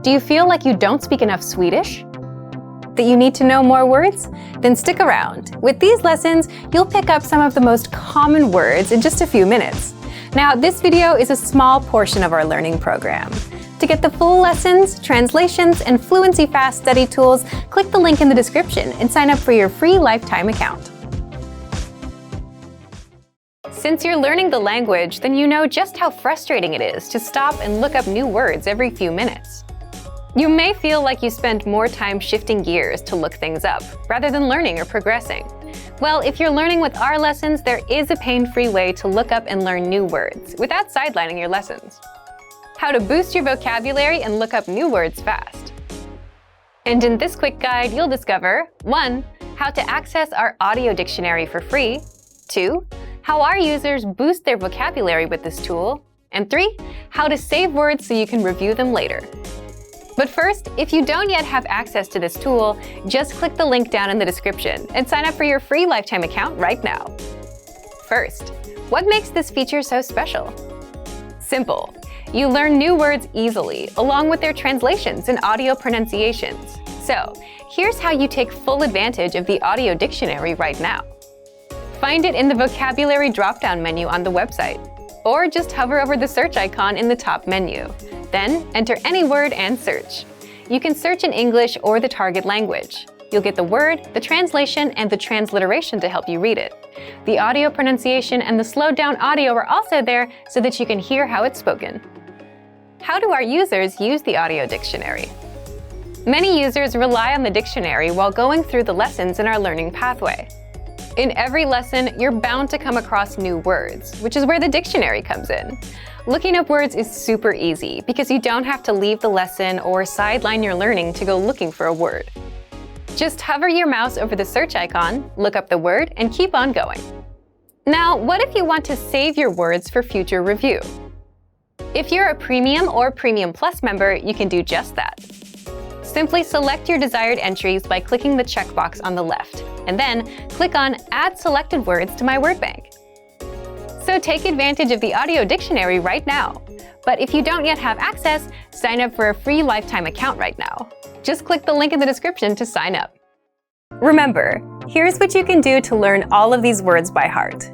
Do you feel like you don't speak enough Swedish? That you need to know more words? Then stick around. With these lessons, you'll pick up some of the most common words in just a few minutes. Now, this video is a small portion of our learning program. To get the full lessons, translations, and fluency fast study tools, click the link in the description and sign up for your free lifetime account. Since you're learning the language, then you know just how frustrating it is to stop and look up new words every few minutes. You may feel like you spend more time shifting gears to look things up, rather than learning or progressing. Well, if you're learning with our lessons, there is a pain-free way to look up and learn new words without sidelining your lessons. How to boost your vocabulary and look up new words fast. And in this quick guide, you'll discover 1. How to access our audio dictionary for free. 2. How our users boost their vocabulary with this tool. And 3. How to save words so you can review them later. But first, if you don't yet have access to this tool, just click the link down in the description and sign up for your free lifetime account right now. First, what makes this feature so special? Simple. You learn new words easily, along with their translations and audio pronunciations. So, here's how you take full advantage of the audio dictionary right now. Find it in the vocabulary drop-down menu on the website, or just hover over the search icon in the top menu. Then, enter any word and search. You can search in English or the target language. You'll get the word, the translation, and the transliteration to help you read it. The audio pronunciation and the slowed down audio are also there so that you can hear how it's spoken. How do our users use the audio dictionary? Many users rely on the dictionary while going through the lessons in our learning pathway. In every lesson, you're bound to come across new words, which is where the dictionary comes in. Looking up words is super easy because you don't have to leave the lesson or sideline your learning to go looking for a word. Just hover your mouse over the search icon, look up the word, and keep on going. Now, what if you want to save your words for future review? If you're a Premium or Premium Plus member, you can do just that. Simply select your desired entries by clicking the checkbox on the left, and then click on Add Selected Words to My Word Bank. So take advantage of the audio dictionary right now. But if you don't yet have access, sign up for a free lifetime account right now. Just click the link in the description to sign up. Remember, here's what you can do to learn all of these words by heart.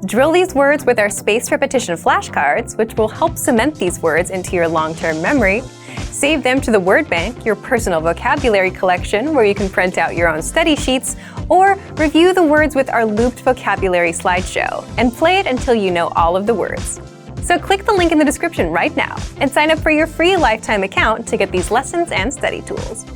Drill these words with our spaced repetition flashcards, which will help cement these words into your long-term memory. Save them to the Word Bank, your personal vocabulary collection, where you can print out your own study sheets, or review the words with our looped vocabulary slideshow, and play it until you know all of the words. So click the link in the description right now and sign up for your free lifetime account to get these lessons and study tools.